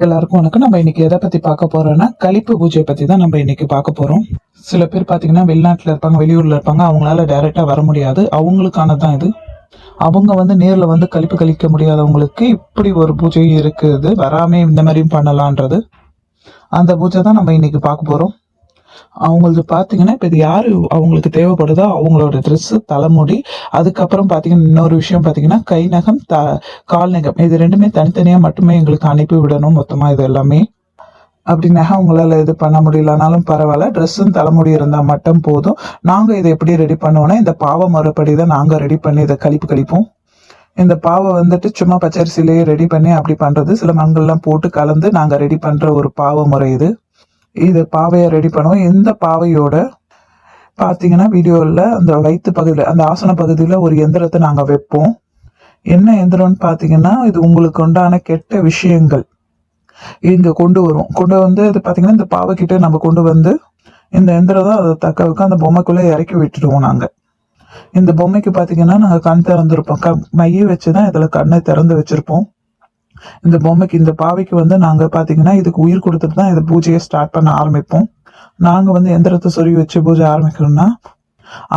எல்லாருக்கும் வணக்கம். நம்ம இன்னைக்கு எதை பத்தி பார்க்க போறோம்னா கழிப்பு பூஜை பத்தி தான் நம்ம இன்னைக்கு பார்க்க போறோம். சில பேர் பாத்தீங்கன்னா வெளிநாட்டுல இருப்பாங்க, வெளியூர்ல இருப்பாங்க, அவங்களால டைரக்டா வர முடியாது. அவங்களுக்கானதான் இது. அவங்க நேர்ல கழிப்பு கழிக்க முடியாதவங்களுக்கு இப்படி ஒரு பூஜை இருக்குது, வராமே இந்த மாதிரியும் பண்ணலான்றது. அந்த பூஜை தான் நம்ம இன்னைக்கு பார்க்க போறோம். அவங்களுக்கு பாத்தீங்கன்னா இப்ப இது யாரு அவங்களுக்கு தேவைப்படுதோ அவங்களோட ட்ரெஸ், தலைமுடி, அதுக்கப்புறம் பாத்தீங்கன்னா இன்னொரு விஷயம் பாத்தீங்கன்னா கை நகம், கால் நகம், இது ரெண்டுமே தனித்தனியா மட்டுமே எங்களுக்கு அனுப்பி விடணும் மொத்தமா. இது எல்லாமே அப்படின்னாக அவங்களால இது பண்ண முடியலனாலும் பரவாயில்ல, ட்ரெஸ்ஸும் தலைமுடி இருந்தா மட்டும் போதும். நாங்க இதை எப்படி ரெடி பண்ணுவோம்னா, இந்த பாவ முறைப்படி தான் நாங்க ரெடி பண்ணி இதை கழிப்போம். இந்த பாவை சும்மா பச்சரிசிலேயே ரெடி பண்ணி அப்படி பண்றது, சில மண்கள்லாம் போட்டு கலந்து நாங்க ரெடி பண்ற ஒரு பாவ முறை இது. இது பாவையை ரெடி பண்ணுவோம். இந்த பாவையோட பாத்தீங்கன்னா வீடியோவில் அந்த வயிற்று பகுதியில், அந்த ஆசன பகுதியில் ஒரு எந்திரத்தை நாங்கள் வைப்போம். என்ன எந்திரம்னு பார்த்தீங்கன்னா, இது உங்களுக்கு உண்டான கெட்ட விஷயங்கள் இங்கே கொண்டு இது பார்த்தீங்கன்னா இந்த பாவைக்கிட்ட நம்ம கொண்டு வந்து இந்த எந்திரம் தான் அதை தக்க வைக்க அந்த பொம்மைக்குள்ளே இறக்கி விட்டுடுவோம். நாங்கள் இந்த பொம்மைக்கு பார்த்தீங்கன்னா நாங்கள் கண் திறந்துருப்போம், மையை வச்சு தான் இதில் கண்ணை திறந்து வச்சிருப்போம். இந்த பொம்மைக்கு, இந்த பாவைக்கு நாங்க பாத்தீங்கன்னா இதுக்கு உயிர் கொடுத்துட்டு தான் இந்த பூஜையை ஸ்டார்ட் பண்ண ஆரம்பிப்போம். நாங்க எந்திரத்தை சொருகி வச்சு பூஜை ஆரம்பிக்கணும்னா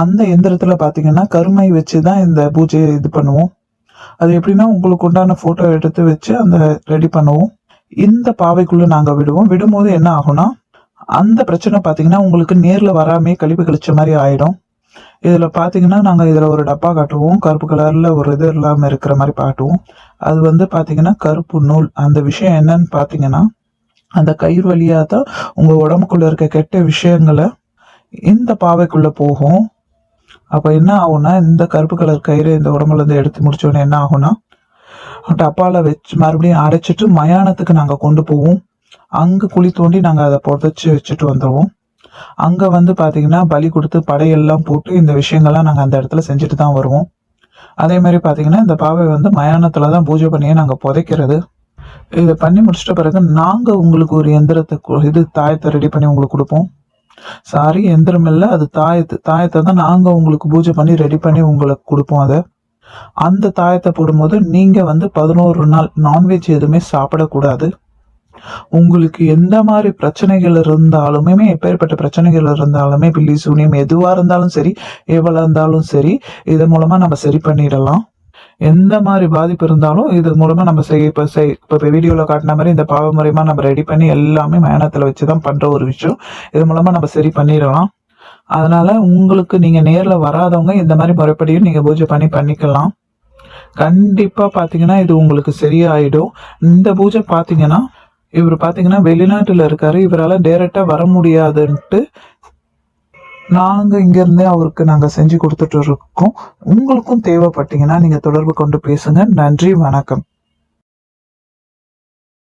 அந்த எந்திரத்துல பாத்தீங்கன்னா கருமை வச்சுதான் இந்த பூஜையை இது பண்ணுவோம். அது எப்படின்னா உங்களுக்கு உண்டான போட்டோ எடுத்து வச்சு அந்த ரெடி பண்ணுவோம். இந்த பாவைக்குள்ள நாங்க விடும்போது என்ன ஆகும்னா, அந்த பிரச்சனை பாத்தீங்கன்னா உங்களுக்கு நேர்ல வராமே கழிப்பு கழிச்ச மாதிரி ஆயிடும். இதுல பாத்தீங்கன்னா நாங்க இதுல ஒரு டப்பா காட்டுவோம், கருப்பு கலர்ல ஒரு இது இல்லாம இருக்கிற மாதிரி காட்டுவோம். அது பாத்தீங்கன்னா கருப்பு நூல். அந்த விஷயம் என்னன்னு பாத்தீங்கன்னா, அந்த கயிறு வழியா தான் உங்க உடம்புக்குள்ள இருக்க கெட்ட விஷயங்களை இந்த பாவைக்குள்ள போகும். அப்ப என்ன ஆகும்னா, இந்த கருப்பு கலர் கயிறு இந்த உடம்புல இருந்து எடுத்து முடிச்சோடனே என்ன ஆகும்னா, டப்பால வச்சு மறுபடியும் அடைச்சிட்டு மயானத்துக்கு நாங்க கொண்டு போவோம். அங்க குழி தோண்டி நாங்க அதை புதைச்சு வச்சுட்டு வந்துடுவோம். அங்க பாத்தீங்கன்னா பலி கொடுத்து படையெல்லாம் போட்டு இந்த விஷயங்கள்லாம் நாங்க அந்த இடத்துல செஞ்சுட்டு தான் வருவோம். அதே மாதிரி பாத்தீங்கன்னா இந்த பாவை மயானத்துலதான் பூஜை பண்ணியே நாங்க புதைக்கிறது. இதை பண்ணி முடிச்சிட்ட பிறகு நாங்க உங்களுக்கு ஒரு எந்திரத்தை தாயத்தை ரெடி பண்ணி உங்களுக்கு கொடுப்போம். சாரி, எந்திரம் இல்ல, அது தாயத்தை தான் நாங்க உங்களுக்கு பூஜை பண்ணி ரெடி பண்ணி உங்களுக்கு கொடுப்போம். அந்த தாயத்தை போடும்போது நீங்க 11 நாள் நான்வெஜ் எதுவுமே சாப்பிடக்கூடாது. உங்களுக்கு எந்த மாதிரி பிரச்சனைகள் இருந்தாலுமே, எப்பேற்பட்ட பிரச்சனைகள் இருந்தாலுமே, பில்லி சூனியம் எதுவா இருந்தாலும் சரி, எவ்வளவு இருந்தாலும் சரி, இதன் மூலமா நம்ம சரி பண்ணிடலாம். எந்த மாதிரி பாதிப்பு இருந்தாலும் இது மூலமா நம்ம இப்ப வீடியோல காட்டின மாதிரி இந்த பாவ முறைமா நம்ம ரெடி பண்ணி எல்லாமே மயானத்துல வச்சுதான் பண்ற ஒரு விஷயம். இது மூலமா நம்ம சரி பண்ணிடலாம். அதனால உங்களுக்கு நீங்க நேர்ல வராதவங்க இந்த மாதிரி முறைப்படியும் நீங்க பூஜை பண்ணிக்கலாம். கண்டிப்பா பாத்தீங்கன்னா இது உங்களுக்கு சரியாயிடும். இந்த பூஜை பாத்தீங்கன்னா இவர் பாத்தீங்கன்னா வெளிநாட்டுல இருக்காரு, இவரால டைரக்டா வர முடியாதுன்ட்டு நாங்க இங்க இருந்தே அவருக்கு நாங்க செஞ்சு கொடுத்துட்டு இருக்கோம். உங்களுக்கும் தேவைப்பட்டீங்கன்னா நீங்க தொடர்பு கொண்டு பேசுங்க. நன்றி, வணக்கம்.